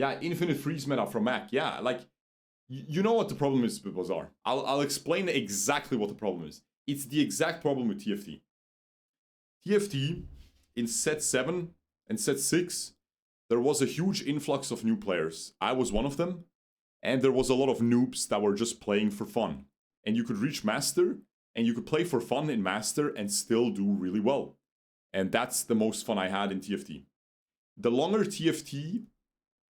Yeah, infinite freeze meta from Mac. Yeah, like, you know what the problem is with Bazar. I'll explain exactly what the problem is. It's the exact problem with TFT. TFT, in set 7 and set 6, there was a huge influx of new players. I was one of them. And there was a lot of noobs that were just playing for fun. And you could reach Master, and you could play for fun in Master and still do really well. And that's the most fun I had in TFT. The longer TFT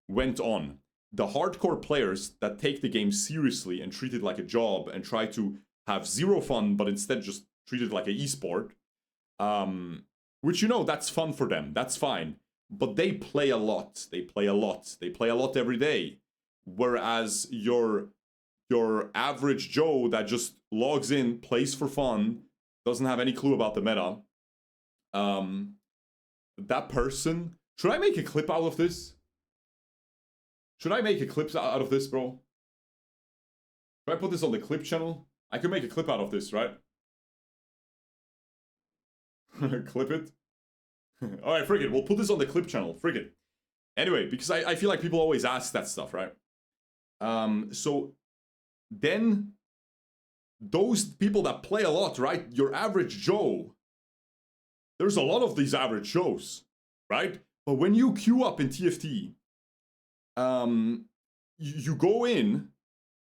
went on, the hardcore players that take the game seriously and treat it like a job and try to have zero fun, but instead just treat it like an esport, which, you know, that's fun for them. That's fine. But they play a lot. They play a lot. They play a lot every day. Whereas your average Joe that just logs in, plays for fun, doesn't have any clue about the meta, that person... Should I make a clip out of this? Should I make a clip out of this, bro? Should I put this on the clip channel? I could make a clip out of this, right? Clip it. Alright, frig it. We'll put this on the clip channel. Frig it. Anyway, because I feel like people always ask that stuff, right? So then those people that play a lot, right? Your average Joe, there's a lot of these average Joes, right? But when you queue up in TFT, you go in,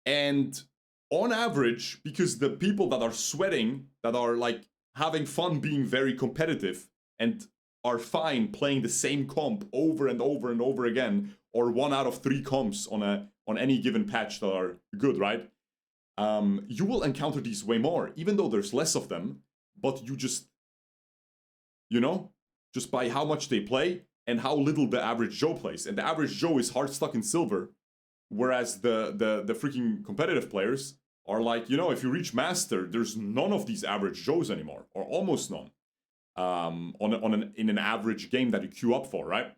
and on average, because the people that are sweating, that are like having fun being very competitive and are fine playing the same comp over and over and over again, or 1 out of 3 comps on any given patch that are good, right? You will encounter these way more, even though there's less of them, but you just, you know, just by how much they play and how little the average Joe plays. And the average Joe is hard stuck in silver, whereas the freaking competitive players are like, you know, if you reach Master, there's none of these average Joes anymore, or almost none, in an average game that you queue up for, right?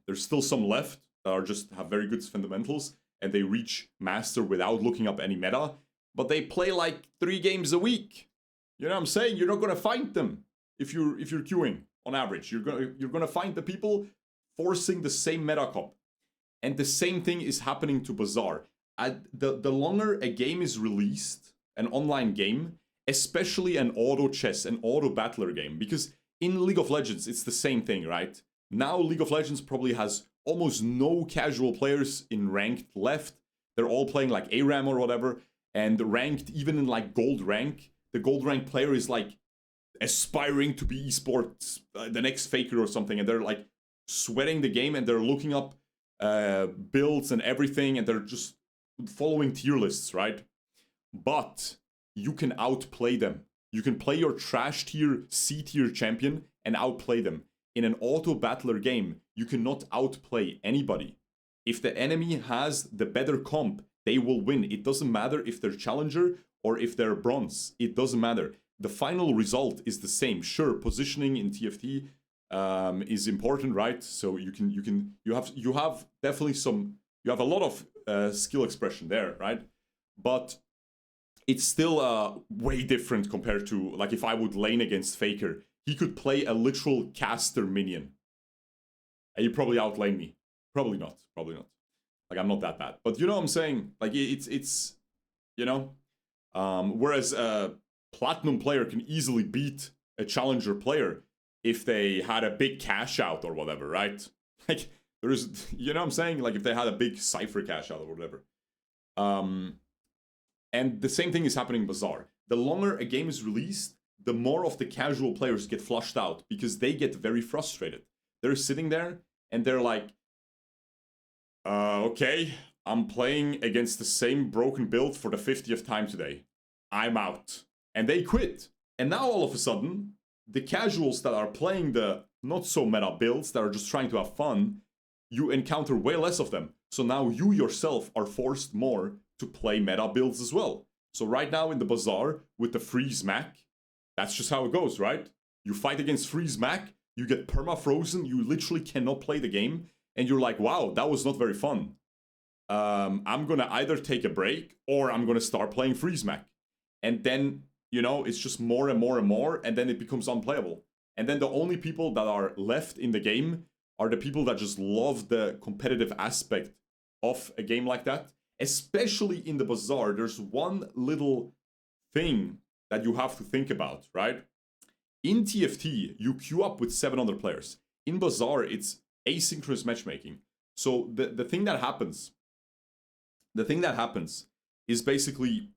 There's still some left that are just have very good fundamentals, and they reach Master without looking up any meta, but they play like 3 games a week. You know what I'm saying? You're not gonna find them if you're queuing on average. You're gonna find the people forcing the same meta comp. And the same thing is happening to Bazar. The longer a game is released, an online game, especially an auto chess, an auto battler game, because in League of Legends it's the same thing, right? Now League of Legends probably has almost no casual players in ranked left. They're all playing like ARAM or whatever, and ranked, even in like gold rank, the gold rank player is like aspiring to be esports, the next Faker or something, and they're like sweating the game, and they're looking up builds and everything, and they're just following tier lists, right? But you can outplay them. You can play your trash tier, C tier champion and outplay them. In an auto battler game, you cannot outplay anybody. If the enemy has the better comp, they will win. It doesn't matter if they're challenger or if they're bronze. It doesn't matter. The final result is the same. Sure, positioning in TFT is important, right? So you have definitely you have a lot of skill expression there, right? But it's still way different compared to, like, if I would lane against Faker, he could play a literal caster minion, and he'd probably outlane me. Probably not. Like, I'm not that bad, but you know what I'm saying? Like, it's you know, whereas a platinum player can easily beat a challenger player if they had a big cash out or whatever, right? Like, there's, you know what I'm saying? Like, if they had a big Cypher cash out or whatever. And the same thing is happening in Bazar. The longer a game is released, the more of the casual players get flushed out, because they get very frustrated. They're sitting there and they're like, okay, I'm playing against the same broken build for the 50th time today. I'm out. And they quit. And now all of a sudden, the casuals that are playing the not so meta builds, that are just trying to have fun, you encounter way less of them. So now you yourself are forced more to play meta builds as well. So right now in the Bazar, with the Freeze Mac, that's just how it goes, right? You fight against Freeze Mac, you get perma-frozen, you literally cannot play the game, and you're like, wow, that was not very fun. I'm gonna either take a break, or I'm gonna start playing Freeze Mac. And then, you know, it's just more and more and more, and then it becomes unplayable. And then the only people that are left in the game are the people that just love the competitive aspect of a game like that. Especially in the Bazar, there's one little thing that you have to think about, right? In TFT, you queue up with 7 other players. In Bazar, it's asynchronous matchmaking. So the thing that happens is basically,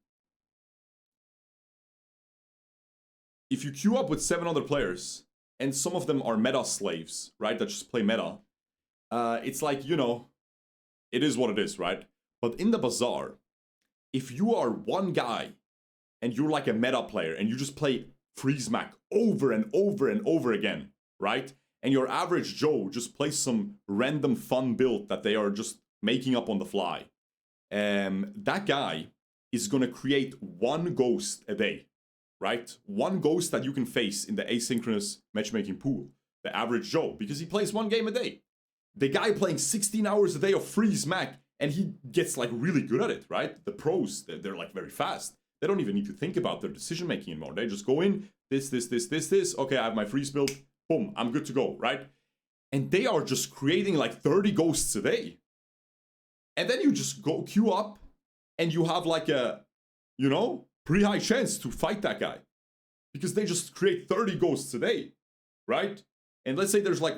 if you queue up with 7 other players, and some of them are meta slaves, right, that just play meta, it's like, you know, it is what it is, right? But in the Bazar, if you are one guy, and you're like a meta player, and you just play freeze mac over and over and over again, right? And your average Joe just plays some random fun build that they are just making up on the fly. That guy is gonna create 1 ghost a day, right? 1 ghost that you can face in the asynchronous matchmaking pool. The average Joe, because he plays 1 game a day. The guy playing 16 hours a day of freeze mac, and he gets like really good at it, right? The pros, they're like very fast. They don't even need to think about their decision making anymore. They just go in, this. Okay, I have my freeze build. Boom, I'm good to go, right? And they are just creating like 30 ghosts a day. And then you just go queue up, and you have like a, you know, pretty high chance to fight that guy. Because they just create 30 ghosts a day, right? And let's say there's like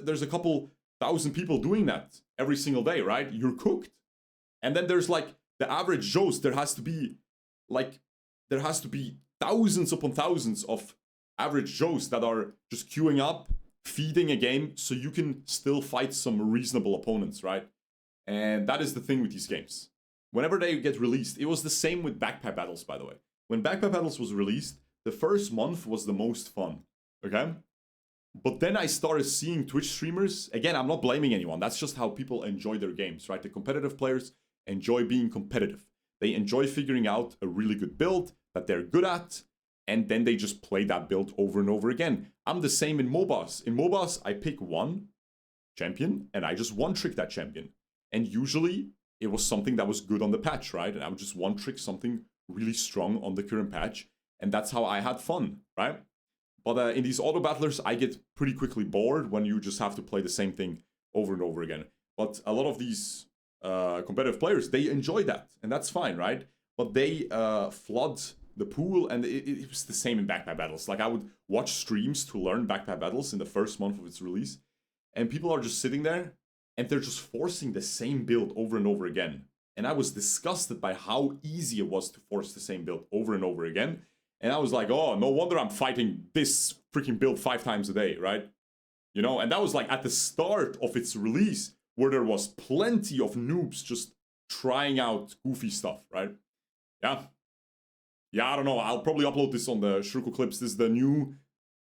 there's a couple thousand people doing that every single day, right? You're cooked. And then there's like the average Joes, there has to be thousands upon thousands of average Joes that are just queuing up, feeding a game, so you can still fight some reasonable opponents, right? And that is the thing with these games. Whenever they get released, it was the same with Backpack Battles, by the way. When Backpack Battles was released, the first month was the most fun, okay? But then I started seeing Twitch streamers. Again, I'm not blaming anyone. That's just how people enjoy their games, right? The competitive players enjoy being competitive. They enjoy figuring out a really good build that they're good at, and then they just play that build over and over again. I'm the same in MOBAs. In MOBAs, I pick one champion, and I just one-trick that champion. And usually, it was something that was good on the patch, right? And I would just one-trick something really strong on the current patch, and that's how I had fun, right? But in these auto-battlers, I get pretty quickly bored when you just have to play the same thing over and over again. But a lot of these competitive players, they enjoy that, and that's fine, right? But they flood the pool, and it was the same in Backpack Battles. Like, I would watch streams to learn Backpack Battles in the first month of its release, and people are just sitting there, and they're just forcing the same build over and over again. And I was disgusted by how easy it was to force the same build over and over again. And I was like, oh, no wonder I'm fighting this freaking build 5 times a day, right? You know, and that was like at the start of its release, where there was plenty of noobs just trying out goofy stuff, right? Yeah, I don't know. I'll probably upload this on the Shurko Clips. This is the new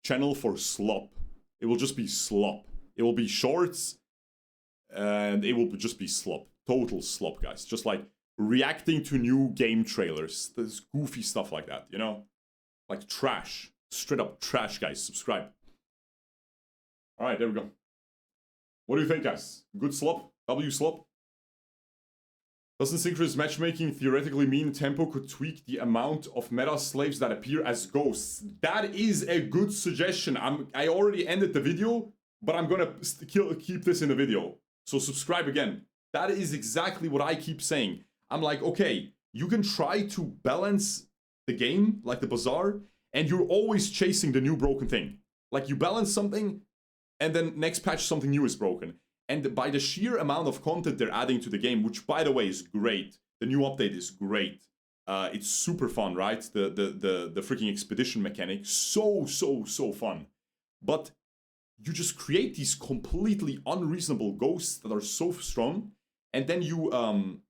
channel for slop. It will just be slop. It will be shorts, and it will just be slop. Total slop, guys. Just like reacting to new game trailers. This goofy stuff like that, you know? Like trash. Straight up trash, guys. Subscribe. Alright, there we go. What do you think, guys? Good slop? W slop? Doesn't synchronous matchmaking theoretically mean Tempo could tweak the amount of meta slaves that appear as ghosts? That is a good suggestion. I already ended the video, but I'm gonna keep this in the video. So subscribe again. That is exactly what I keep saying. I'm like, okay, you can try to balance the game, like the Bazar, and you're always chasing the new broken thing. Like, you balance something, and then next patch something new is broken. And by the sheer amount of content they're adding to the game, which by the way is great, the new update is great. It's super fun, right? The freaking expedition mechanic, so fun. But you just create these completely unreasonable ghosts that are so strong, and then you and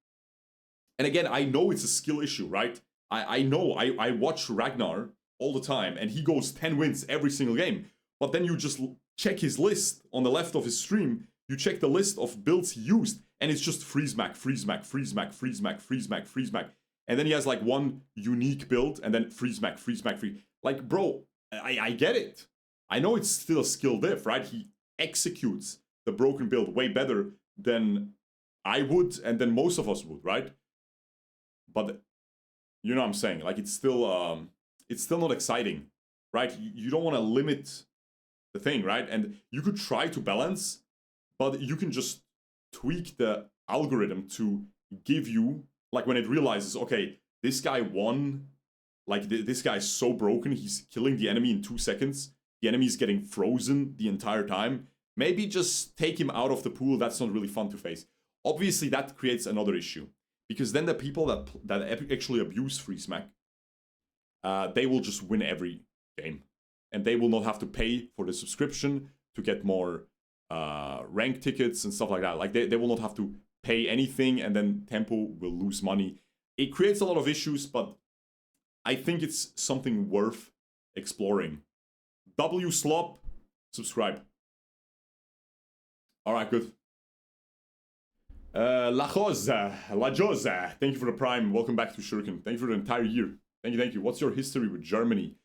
again, I know it's a skill issue, right? I know, I watch Ragnar all the time, and he goes 10 wins every single game. But then you just check his list on the left of his stream, you check the list of builds he used, and it's just freeze mac, freeze mac, freeze mac, freeze mac, freeze mac, freeze mac. And then he has like one unique build, and then freeze mac, freeze mac, freeze. Like, bro, I get it. I know it's still a skill diff, right? He executes the broken build way better than I would, and then most of us would, right? But you know what I'm saying? Like, it's still not exciting, right? You don't want to limit the thing, right? And you could try to balance, but you can just tweak the algorithm to give you, like when it realizes, okay, this guy won, like this guy is so broken, he's killing the enemy in 2 seconds, the enemy is getting frozen the entire time, maybe just take him out of the pool. That's not really fun to face. Obviously, that creates another issue, because then the people that actually abuse free smack, they will just win every game, and they will not have to pay for the subscription to get more rank tickets and stuff like that. Like they will not have to pay anything, and then Tempo will lose money. It creates a lot of issues, but I think it's something worth exploring. W Slop, subscribe. All right, good. La Josa, thank you for the prime. Welcome back to Shuriken. Thank you for the entire year. Thank you. What's your history with Germany?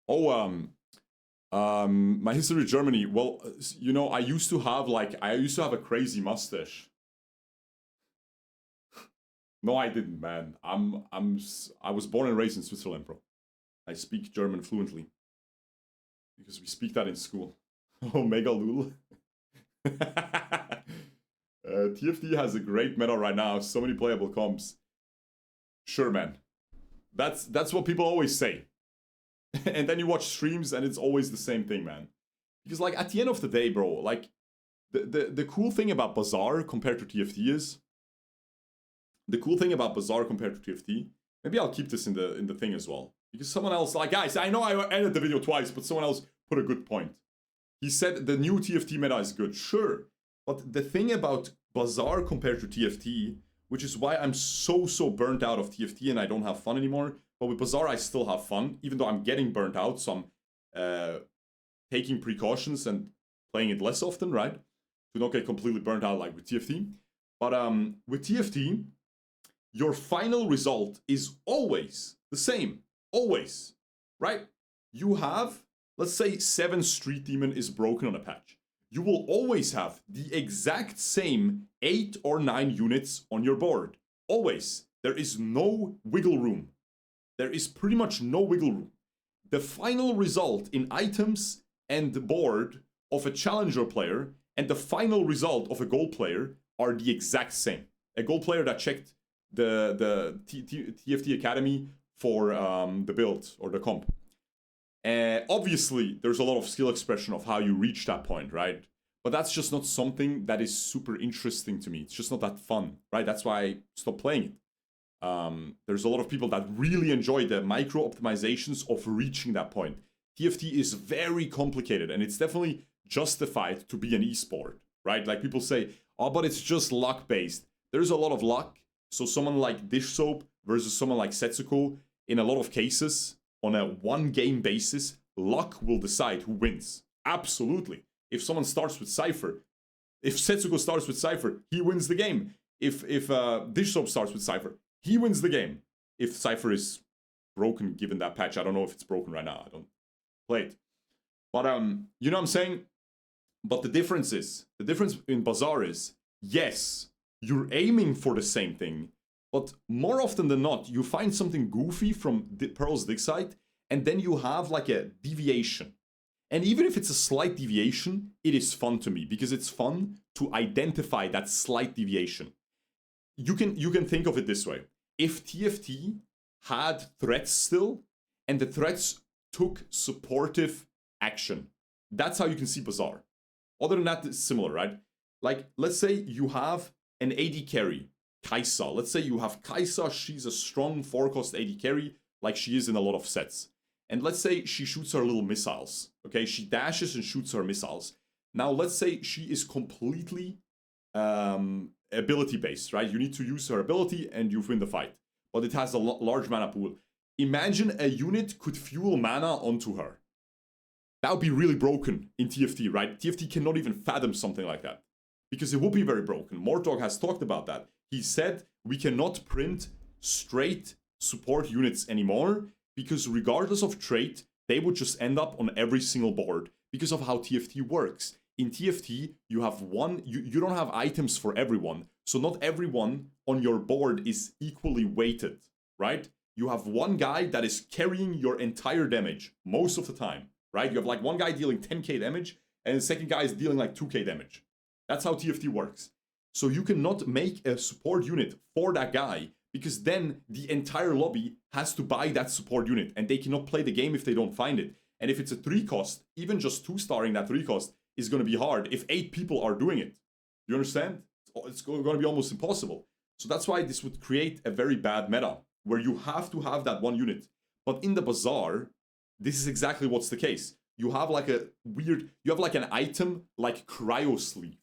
Oh, my history with Germany. Well, you know, I used to have a crazy mustache. No, I didn't, man. I was born and raised in Switzerland, bro. I speak German fluently because we speak that in school. Oh, mega lul. TFT has a great meta right now. So many playable comps. Sure, man. That's what people always say. And then you watch streams and it's always the same thing, man. Because like at the end of the day, bro, like the cool thing about Bazar compared to TFT is maybe I'll keep this in the thing as well. Because someone else, like guys, I know I ended the video twice, but someone else put a good point. He said the new TFT meta is good. Sure. But the thing about Bazar compared to TFT, which is why I'm so burnt out of TFT and I don't have fun anymore. But with Bazar, I still have fun, even though I'm getting burnt out. So I'm taking precautions and playing it less often, right? To not get completely burnt out like with TFT. But with TFT, your final result is always the same. Always, right? You have, let's say 7 Street Demon is broken on a patch. You will always have the exact same 8 or 9 units on your board. Always. There is no wiggle room. There is pretty much no wiggle room. The final result in items and the board of a challenger player and the final result of a gold player are the exact same. A gold player that checked the TFT Academy for the build or the comp. Obviously, there's a lot of skill expression of how you reach that point, right? But that's just not something that is super interesting to me. It's just not that fun, right? That's why I stopped playing it. There's a lot of people that really enjoy the micro optimizations of reaching that point. TFT is very complicated, and it's definitely justified to be an esport, right? Like people say, oh, but it's just luck based. There's a lot of luck. So someone like Dish Soap versus someone like Setsuko, in a lot of cases, on a 1-game basis, luck will decide who wins. Absolutely. If someone starts with Cypher, if Setsuko starts with Cypher, he wins the game. If Dish Soap starts with Cypher, he wins the game. If Cypher is broken given that patch, I don't know if it's broken right now. I don't play it. But you know what I'm saying? But the difference in Bazar is, yes, you're aiming for the same thing, but more often than not, you find something goofy from Pearl's dig site, and then you have like a deviation. And even if it's a slight deviation, it is fun to me, because it's fun to identify that slight deviation. You can think of it this way. If TFT had threats still, and the threats took supportive action, that's how you can see Bazar. Other than that, it's similar, right? Like, let's say you have an AD carry, Kaisa. Let's say you have Kaisa, she's a strong 4-cost AD carry, like she is in a lot of sets. And let's say she shoots her little missiles, okay? She dashes and shoots her missiles. Now, let's say she is completely ability-based, right? You need to use her ability and you win the fight. But it has a large mana pool. Imagine a unit could fuel mana onto her. That would be really broken in TFT, right? TFT cannot even fathom something like that, because it would be very broken. Mortog has talked about that. He said we cannot print straight support units anymore, because regardless of trait, they would just end up on every single board because of how TFT works. In TFT, you have you don't have items for everyone, so not everyone on your board is equally weighted, right? You have one guy that is carrying your entire damage most of the time, right? You have like one guy dealing 10k damage, and the second guy is dealing like 2k damage. That's how TFT works. So you cannot make a support unit for that guy, because then the entire lobby has to buy that support unit, and they cannot play the game if they don't find it. And if it's a 3 cost, even just 2-starring that 3 cost is going to be hard if 8 people are doing it. You understand? It's going to be almost impossible. So that's why this would create a very bad meta, where you have to have that one unit. But in the Bazar, this is exactly what's the case. You have like a weird, you have like an item like cryo sleeve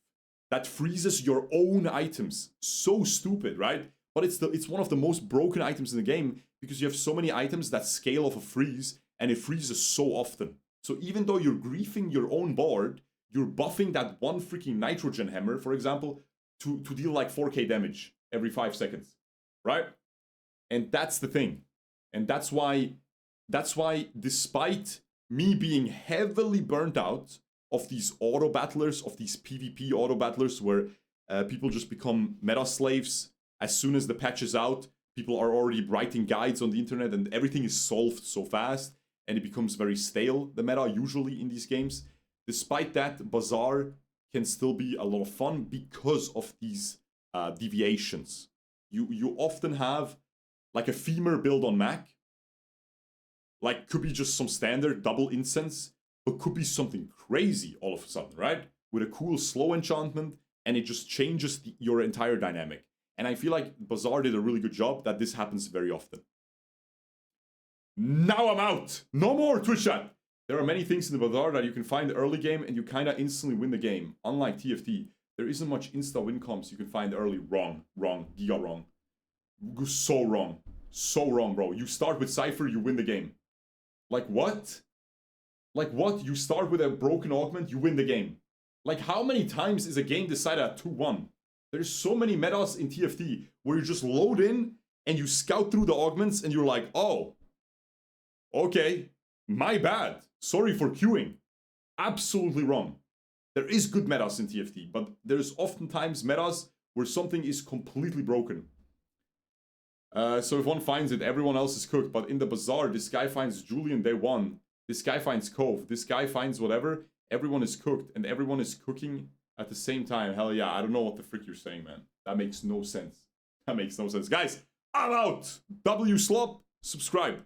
that freezes your own items. So stupid, right? But it's one of the most broken items in the game, because you have so many items that scale off a freeze, and it freezes so often. So even though you're griefing your own board, you're buffing that one freaking nitrogen hammer, for example, to deal like 4k damage every 5 seconds, right? And that's the thing. And that's why despite me being heavily burnt out of these auto battlers, of these PvP auto battlers, where people just become meta slaves as soon as the patch is out, people are already writing guides on the internet and everything is solved so fast, and it becomes very stale, the meta, usually in these games. Despite that, Bazar can still be a lot of fun because of these deviations. You often have like a femur build on Mac. Like, could be just some standard double incense, but could be something crazy all of a sudden, right? With a cool slow enchantment, and it just changes your entire dynamic. And I feel like Bazar did a really good job that this happens very often. Now I'm out! No more Twitch chat! There are many things in the Bazar that you can find early game and you kinda instantly win the game. Unlike TFT, there isn't much insta-win comps you can find early. Wrong. Giga wrong. So wrong. So wrong, bro. You start with Cypher, you win the game. Like what? Like what? You start with a broken augment, you win the game. Like how many times is a game decided at 2-1? There's so many metas in TFT where you just load in and you scout through the augments and you're like, oh, okay, my bad. Sorry for queuing. Absolutely wrong. There is good metas in TFT, but there's oftentimes metas where something is completely broken. So if one finds it, everyone else is cooked. But in the Bazar, this guy finds Julian day 1. This guy finds Cove. This guy finds whatever. Everyone is cooked, and everyone is cooking at the same time. Hell yeah, I don't know what the frick you're saying, man. That makes no sense. That makes no sense. Guys, I'm out! W slop, subscribe.